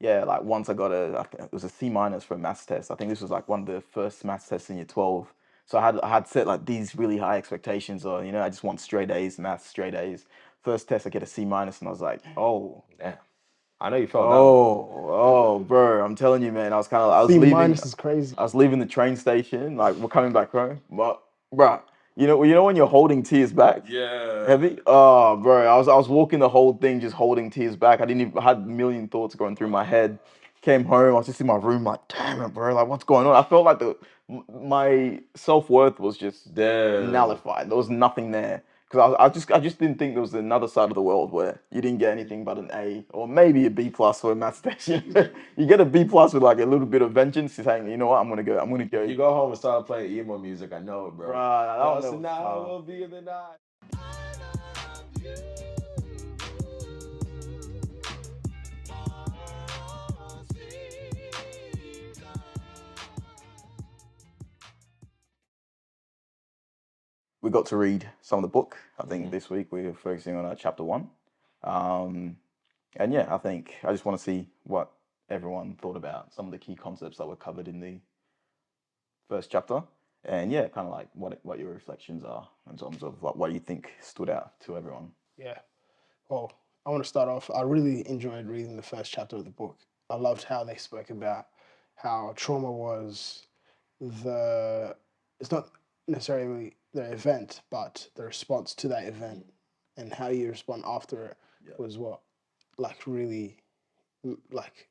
yeah, like once I think it was a C minus for a maths test. I think this was like one of the first maths tests in year 12. So I had set like these really high expectations, or I just want straight A's, maths straight A's. First test I get a C minus, and I was like, oh, Damn. I know you felt that one. bro, I'm telling you, man. I was C leaving, minus is crazy. I was leaving the train station, like we're coming back home. But, bro, you know when you're holding tears back, Yeah. heavy. Oh, bro, I was walking the whole thing, just holding tears back. I had a million thoughts going through my head. Came home, I was just in my room, like, damn it, bro, like what's going on? I felt like my self worth was just Damn. nullified. There was nothing there. Because I just didn't think there was another side of the world where you didn't get anything but an A or maybe a B plus for a math station. You get a B plus with like a little bit of vengeance, saying, you know what, I'm gonna go. You go home and start playing emo music. I know it, Bro, bro. I Yo, don't so know. now will be the night. We got to read some of the book. I think this week we're focusing on chapter one. Um, and yeah, I think I just want to see what everyone thought about some of the key concepts that were covered in the first chapter. And yeah, kind of like what your reflections are in terms of like what you think stood out to everyone. Yeah. Well, I want to start off. I really enjoyed reading the first chapter of the book. I loved how they spoke about how trauma was the, it's not necessarily the event, but the response to that event and how you respond after it Yeah. was what, like, really, like,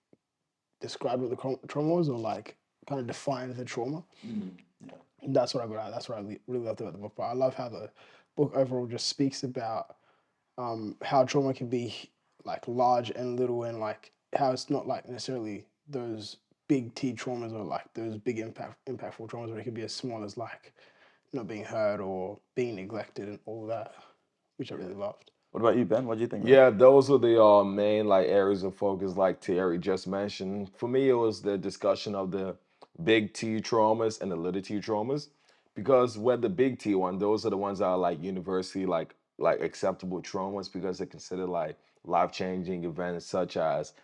described what the trauma was, or like kind of defined the trauma. Yeah. And that's what I got out. That's what I really loved about the book. But I love how the book overall just speaks about how trauma can be like large and little, and like how it's not like necessarily those big T traumas or like those big impactful traumas, but it can be as small as like not being heard or being neglected and all that, which I really loved. What about you, Ben? What do you think, man? Yeah, those are the main like areas of focus, like Terry just mentioned. For me, it was the discussion of the big T traumas and the little T traumas, because with the big T one, those are the ones that are like universally like acceptable traumas because they're considered like life-changing events such as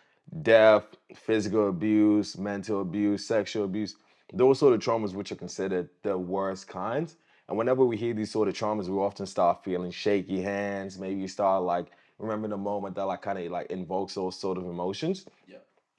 death, physical abuse, mental abuse, sexual abuse. Those sort of traumas which are considered the worst kinds. And whenever we hear these sort of traumas, we often start feeling shaky hands. Maybe you start like remembering the moment that like kind of like invokes those sort of emotions. Yeah.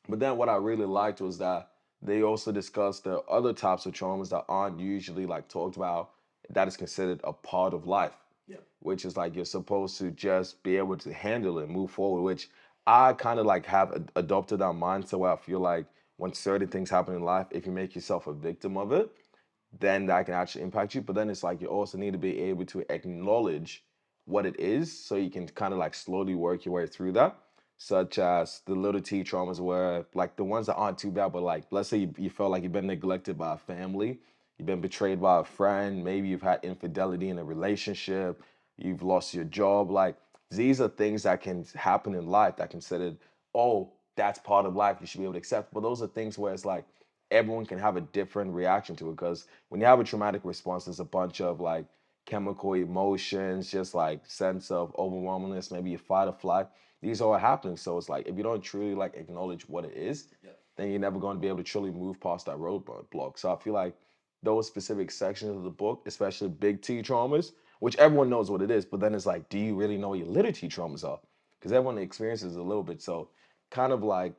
But then what I really liked was that they also discussed the other types of traumas that aren't usually like talked about, that is considered a part of life, Yeah. which is like you're supposed to just be able to handle it, move forward, which I kind of like have adopted that mindset where I feel like when certain things happen in life, if you make yourself a victim of it, then that can actually impact you. But then it's like you also need to be able to acknowledge what it is so you can kind of like slowly work your way through that. Such as the little T traumas, where like the ones that aren't too bad, but like let's say you felt like you've been neglected by a family, you've been betrayed by a friend, maybe you've had infidelity in a relationship, you've lost your job. Like these are things that can happen in life that considered, oh, that's part of life. You should be able to accept. But those are things where it's like everyone can have a different reaction to it, because when you have a traumatic response, there's a bunch of like chemical emotions, just like sense of overwhelmingness, maybe a fight or flight. These are all happening. So it's like if you don't truly like acknowledge what it is, Yeah. then you're never going to be able to truly move past that roadblock. So I feel like those specific sections of the book, especially big T traumas, which everyone knows what it is, but then it's like, do you really know what your little T traumas are? Because everyone experiences a little bit. So kind of like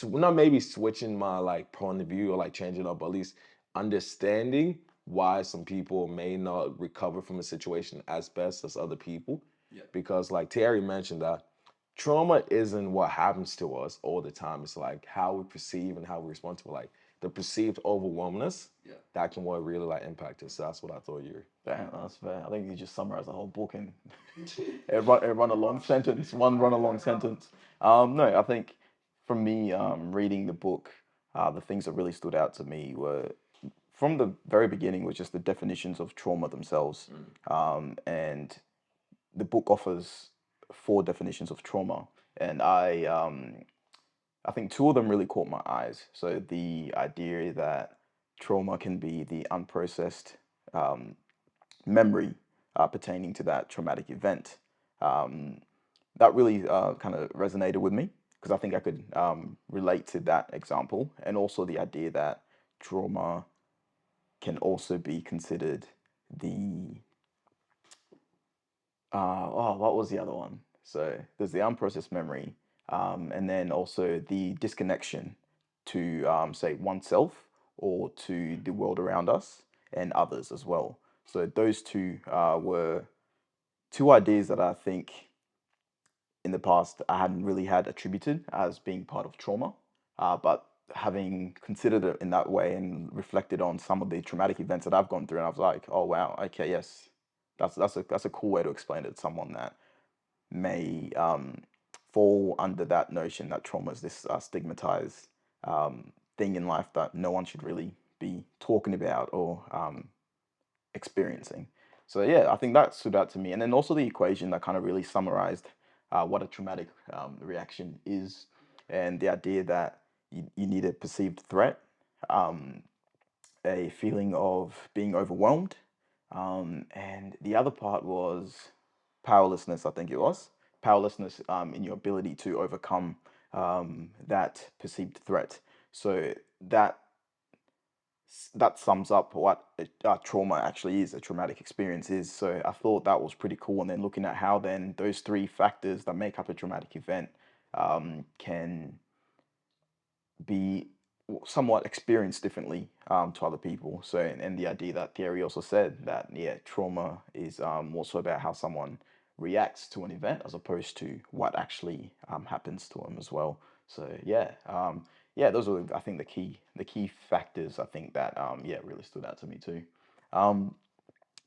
not maybe switching my like point of view or like changing up, but at least understanding why some people may not recover from a situation as best as other people. Yeah. Because like Terry mentioned that trauma isn't what happens to us all the time. It's like how we perceive and how we respond to it. Like the perceived overwhelmingness, Yeah. that can what really like impact us. So that's what I thought you. Damn, that's fair. I think you just summarized the whole book in everyone a long sentence, one run along sentence. No, I think for me, reading the book, the things that really stood out to me were from the very beginning was just the definitions of trauma themselves. And the book offers four definitions of trauma, and I think two of them really caught my eyes. So the idea that trauma can be the unprocessed memory pertaining to that traumatic event. Um, that really kind of resonated with me because I think I could relate to that example, and also the idea that trauma can also be considered the what was the other one? So there's the unprocessed memory, and then also the disconnection to say oneself or to the world around us and others as well. So those two were two ideas that I think in the past I hadn't really had attributed as being part of trauma, but having considered it in that way and reflected on some of the traumatic events that I've gone through, and I was like, oh wow, okay, yes, that's a cool way to explain it to someone that may fall under that notion that trauma is this stigmatized thing in life that no one should really be talking about or experiencing. So yeah, I think that stood out to me, and then also the equation that kind of really summarized what a traumatic reaction is, and the idea that you need a perceived threat, um, a feeling of being overwhelmed, and the other part was powerlessness. I think it was powerlessness in your ability to overcome that perceived threat. So that sums up what trauma actually is, a traumatic experience is. So I thought that was pretty cool. And then looking at how then those three factors that make up a traumatic event can be somewhat experienced differently to other people. So, and the idea that Thierry also said that, yeah, trauma is also about how someone reacts to an event as opposed to what actually happens to them as well. So, yeah, those are, I think, the key factors, I think, that, yeah, really stood out to me too. Um,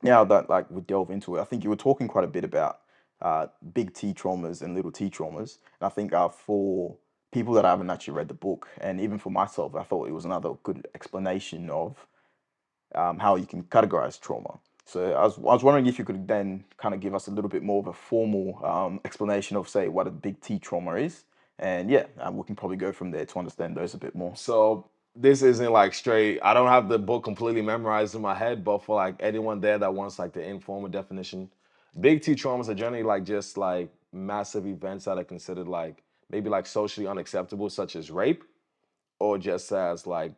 Now that like we delve into it, I think you were talking quite a bit about big T traumas and little T traumas. And I think for people that haven't actually read the book, and even for myself, I thought it was another good explanation of how you can categorize trauma. So I was wondering if you could then kind of give us a little bit more of a formal explanation of, say, what a big T trauma is. And yeah, we can probably go from there to understand those a bit more. So this isn't like straight. I don't have the book completely memorized in my head, but for like anyone there that wants like the informal definition, big T traumas are generally like just like massive events that are considered like maybe like socially unacceptable, such as rape, or just as like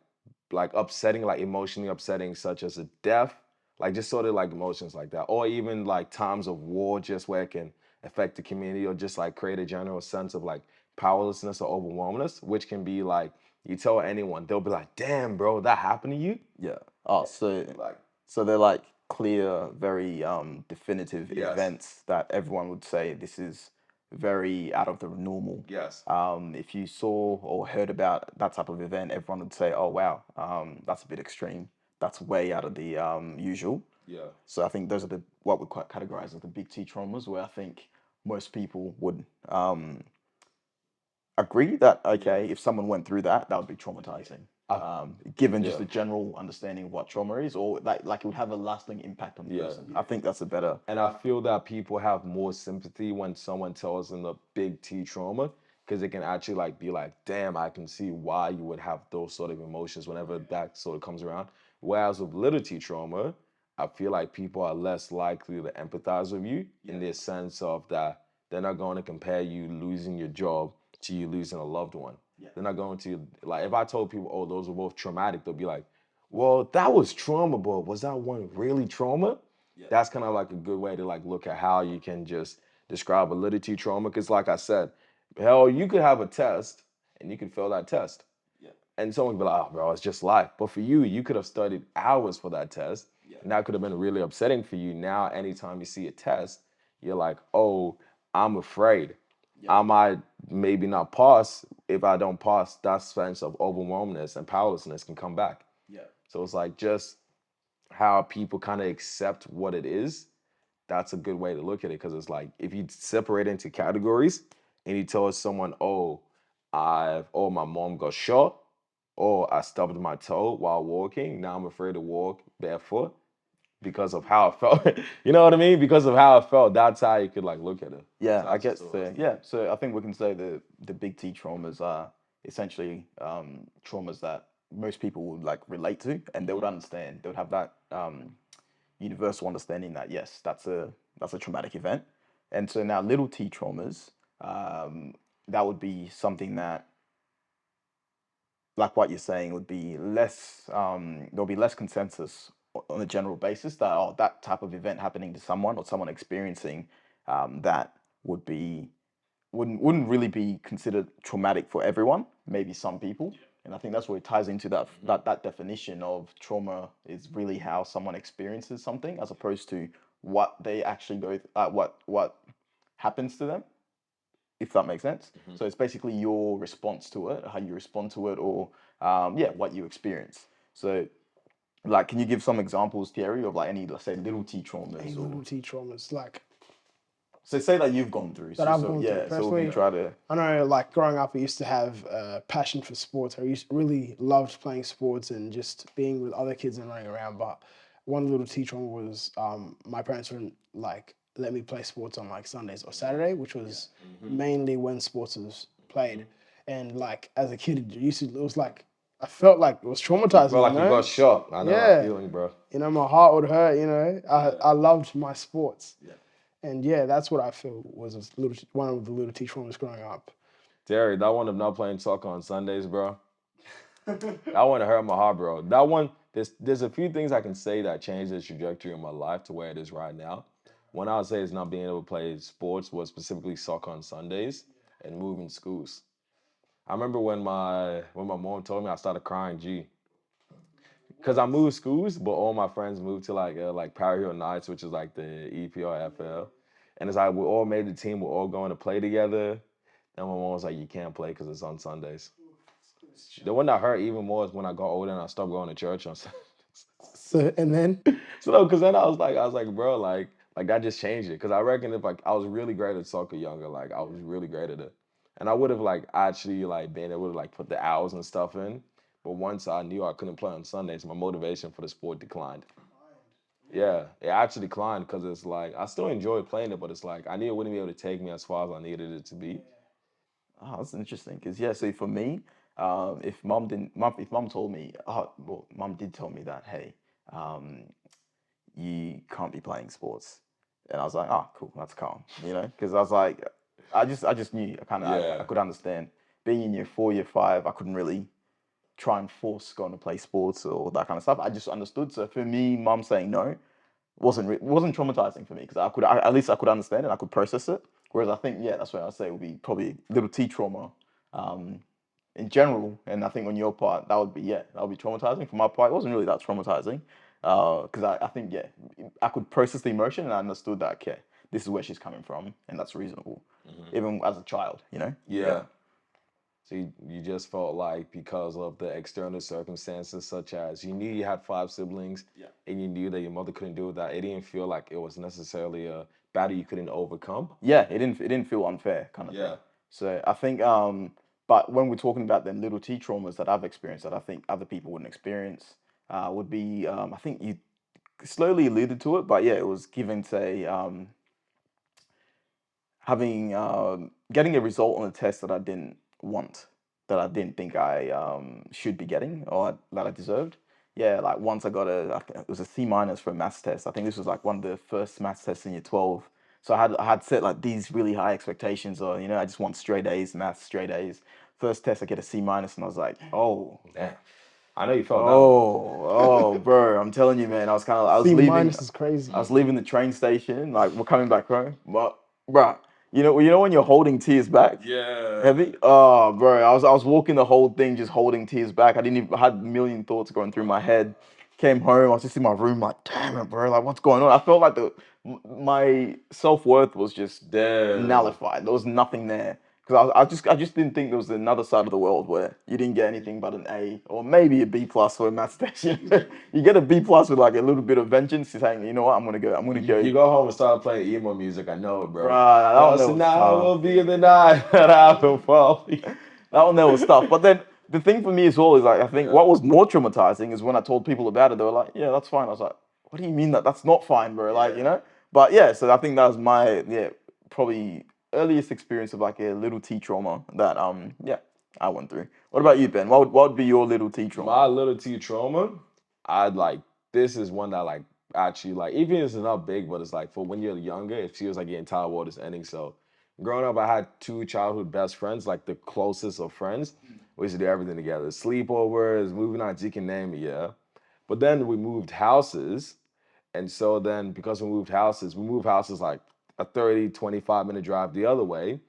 upsetting, like emotionally upsetting, such as a death, like just sort of like emotions like that, or even like times of war, just where it can affect the community, or just like create a general sense of like powerlessness or overwhelmness, which can be like you tell anyone, they'll be like, "Damn, bro, that happened to you." Yeah. Oh, so Like, so they're like clear, very definitive yes, events that everyone would say this is very out of the normal. yes, If you saw or heard about that type of event, everyone would say, "Oh wow, that's a bit extreme. That's way out of the usual." yeah, So I think those are the what we quite categorize as the big T traumas, where I think most people would agree that yeah, okay, if someone went through that, that would be traumatizing. I, Given just yeah, a general understanding of what trauma is, or like it would have a lasting impact on the yeah. person. I think that's a better. And I feel that people have more sympathy when someone tells them the big T trauma, because it can actually like be like, damn, I can see why you would have those sort of emotions whenever that sort of comes around. Whereas with little T trauma, I feel like people are less likely to empathize with you in the sense of that they're not going to compare you losing your job to you losing a loved one. They're not going to, like, if I told people, oh, those were both traumatic, they'll be like, well, that was trauma, but was that one really trauma? That's kind of like a good way to like look at how you can just describe validity trauma. Because like I said, hell, you could have a test and you could fail that test. And someone could be like, oh, bro, it's just life. But for you, you could have studied hours for that test. And that could have been really upsetting for you. Now, anytime you see a test, you're like, oh, I'm afraid. I might maybe not pass. If I don't pass, that sense of overwhelmness and powerlessness can come back. So it's like just how people kind of accept what it is. That's a good way to look at it, because it's like if you separate into categories and you tell someone, oh, my mom got shot, or I stubbed my toe while walking. Now I'm afraid to walk barefoot because of how I felt. You know what I mean? Because of how I felt. That's how you could like look at it. Yeah, I That's guess just the yeah. So I think we can say the big T traumas are essentially traumas that most people would like relate to, and they would understand. They would have that universal understanding that yes, that's a traumatic event. And so now little T traumas, that would be something that, like what you're saying, would be less. There'll be less consensus on a general basis that, oh, that type of event happening to someone or someone experiencing that would be wouldn't really be considered traumatic for everyone. Maybe some people, and I think that's where it ties into that definition of trauma is really how someone experiences something as opposed to what they actually what happens to them, if that makes sense. So it's basically your response to it, how you respond to it, or yeah, what you experience. So, like, can you give some examples, Thierry, of like any, let's say, little T traumas, Any or little T traumas like so say that you've gone through. that So, I've so gone through yeah, so we personally. try to. I know, like growing up, I used to have a passion for sports. Really loved playing sports and just being with other kids and running around. But one little T trauma was my parents wouldn't like let me play sports on like Sundays or Saturday, which was mainly when sports was played. And like as a kid, it was like I felt like it was traumatizing. Felt like you got shot. I know that Yeah. feeling, bro. My heart would hurt. I loved my sports. And yeah, that's what I feel was one of the little T traumas growing up. Terry, that one of not playing soccer on Sundays, bro. That one hurt my heart, bro. That one, there's a few things I can say that changed the trajectory of my life to where it is right now. One I would say is not being able to play sports was specifically soccer on Sundays and moving schools. I remember when my mom told me, I started crying, G. Because I moved schools, but all my friends moved to like Power Hill Knights, which is like the EPRFL. And it's like we all made the team, we're all going to play together. Then my mom was like, you can't play because it's on Sundays. The one that hurt even more is when I got older and I stopped going to church on Sundays. So and then So no, because then I was like, bro, like that just changed it. Because I reckon if like I was really great at soccer younger, like I was really great at it, and I would have like actually like been able to like put the hours and stuff in. But once I knew I couldn't play on Sundays, my motivation for the sport declined. Yeah, it actually declined because it's like I still enjoy playing it, but it's like I knew it wouldn't be able to take me as far as I needed it to be. Oh, that's interesting. Because yeah, so for me, if mom told me, oh, well, mom did tell me that, hey, um, you can't be playing sports, and I was like, oh, cool, that's calm, because I was like, I just knew, I Yeah. could understand. Being in year 4, year 5, I couldn't really try and force going to play sports or that kind of stuff. I just understood. So for me, mom saying no wasn't traumatizing for me because at least I could understand it, I could process it. Whereas I think, yeah, that's what I say would be probably little T trauma um, in general. And I think on your part, that would be traumatizing. For my part, it wasn't really that traumatizing because I think, yeah, I could process the emotion and I understood that, okay, this is where she's coming from and that's reasonable, even as a child. Yeah. So you just felt like because of the external circumstances, such as you knew you had 5 siblings, and you knew that your mother couldn't do that, it didn't feel like it was necessarily a battle you couldn't overcome. Yeah, it didn't feel unfair kind of thing. Yeah. So I think but when we're talking about the little T traumas that I've experienced that I think other people wouldn't experience, would be I think you slowly alluded to it, but yeah, it was given say having getting a result on a test that I didn't want, that I didn't think I should be getting or that I deserved. Yeah, like once I think it was a C minus for a maths test. I think this was like one of the first maths tests in year 12. So I had set like these really high expectations, or I just want straight A's, maths straight A's. First test I get a C minus, and I was like, oh, Damn. I know you felt that one. bro, I'm telling you, man. I was C leaving. minus is crazy. I was leaving the train station, like we're coming back home. But, bro, you know when you're holding tears back, Yeah. heavy. Oh, bro, I was walking the whole thing, just holding tears back. I had a million thoughts going through my head. Came home, I was just in my room, like, damn it, bro, like what's going on? I felt like my self-worth was just Damn. nullified. There was nothing there. Because I just didn't think there was another side of the world where you didn't get anything but an A or maybe a B plus for a math station. You get a B plus with like a little bit of vengeance, saying, you know what, I'm gonna go. You go home and start playing emo music. I know it, bro. Bruh, that one there So was now tough. will be the night that I will fall. That one there was tough. But then the thing for me as well is like I think what was more traumatizing is when I told people about it, they were like, yeah, that's fine. I was like, what do you mean that's not fine, bro? Like. But yeah, so I think that was my probably earliest experience of like a little T trauma that I went through. What about you, Ben? What would be your little T trauma? My little T trauma, I'd like, this is one that like actually like, even if it's not big, but it's like for when you're younger, it feels like your entire world is ending. So growing up, I had two childhood best friends, like the closest of friends. We used to do everything together. Sleepovers, movie nights, you can name it, yeah. But then we moved houses. And so then because we moved houses like a 30, 25-minute drive the other way.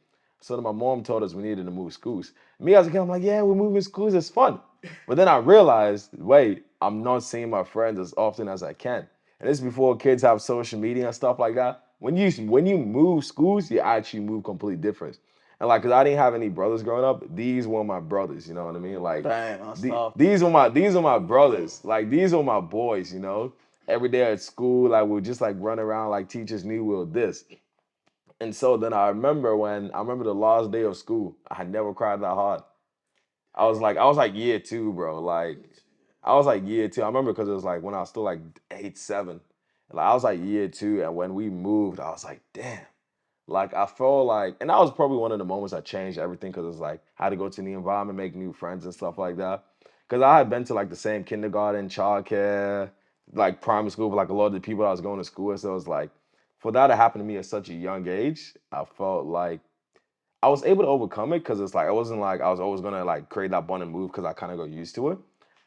So then my mom told us we needed to move schools. Me as a kid, I'm like, yeah, we're moving schools, it's fun. But then I realized, wait, I'm not seeing my friends as often as I can. And this is before kids have social media and stuff like that. When you move schools, you actually move completely different. And like, cause I didn't have any brothers growing up, these were my brothers, you know what I mean? Like, Damn, that's tough. these are my brothers. Like, these are my boys, you know? Every day at school, like, we'll just like run around like teachers knew we were this. And so then I remember the last day of school, I had never cried that hard. I was like year two, bro. Like, I was like year two. I remember because it was like when I was still like 8, 7. Like, I was like year two, and when we moved, I was like, damn. Like, I felt like, and that was probably one of the moments that changed everything because it was like, I had to go to the environment, make new friends and stuff like that. Because I had been to like the same kindergarten, childcare, like primary school, but like a lot of the people I was going to school with. So it was like, for that to happen to me at such a young age, I felt like I was able to overcome it because it's like, I wasn't like, I was always going to like create that bond and move because I kind of got used to it.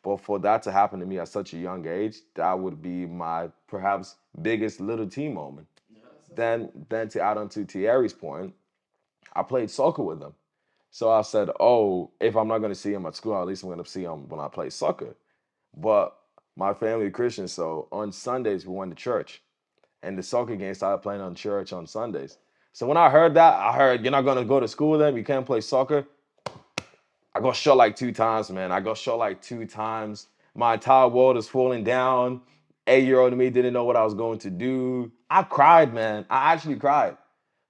But for that to happen to me at such a young age, that would be my perhaps biggest little T moment. Then to add on to Thierry's point, I played soccer with him. So I said, oh, if I'm not going to see him at school, at least I'm going to see him when I play soccer. But my family is Christian, so on Sundays we went to church. And the soccer game started playing on church on Sundays. So when I heard that, I heard, you're not going to go to school then? You can't play soccer? I got shot like 2 times, man. I got shot like 2 times. My entire world is falling down. 8-year-old me didn't know what I was going to do. I cried, man. I actually cried.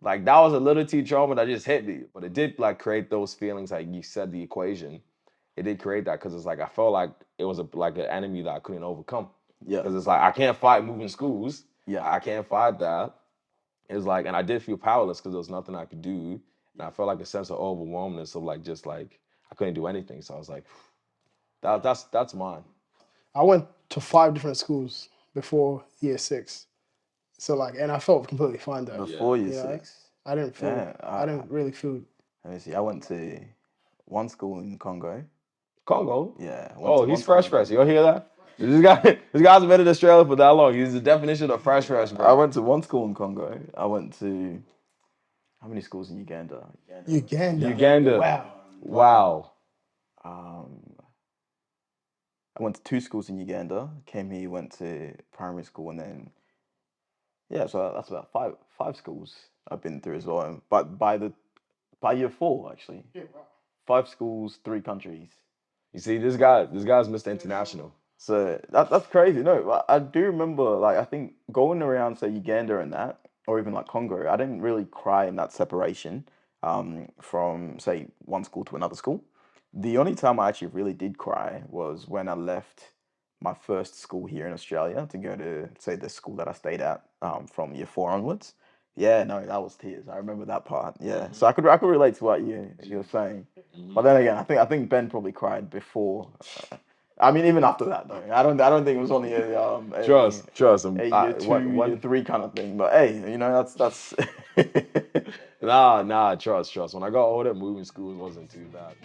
Like, that was a little T trauma that just hit me. But it did like create those feelings, like you said, the equation. It did create that because it's like I felt like it was like an enemy that I couldn't overcome. Yeah. Because it's like I can't fight moving schools. Yeah. I can't fight that. It's like, and I did feel powerless because there was nothing I could do. And I felt like a sense of overwhelmness of like just like I couldn't do anything. So I was like, that's mine. I went to 5 different schools before year 6. So like, and I felt completely fine though. Before year You know? 6. I didn't feel, Yeah, I didn't really feel. Let me see. I went to one school in Congo. Congo? Yeah. I went Oh, to he's one school in fresh. You hear that? This guy's been in Australia for that long. He's the definition of fresh, bro. I went to one school in Congo. I went to how many schools in Uganda? Uganda. Wow. Wow. I went to 2 schools in Uganda. Came here, went to primary school, and then so that's about five schools I've been through as well. But by year 4, actually, 5 schools, 3 countries. You see, this guy's Mr. International. So that's crazy. No, I do remember, like, I think going around, say, Uganda and that, or even like Congo, I didn't really cry in that separation from, say, one school to another school. The only time I actually really did cry was when I left my first school here in Australia to go to, say, the school that I stayed at from year 4 onwards. Yeah, no, that was tears. I remember that part. Yeah, so I could relate to what you were saying. But then again, I think Ben probably cried before. I mean, even after that, though. I don't think it was only a Trust. year 2, year 3 kind of thing. But hey, you know, that's Nah, trust. When I got older, moving schools wasn't too bad.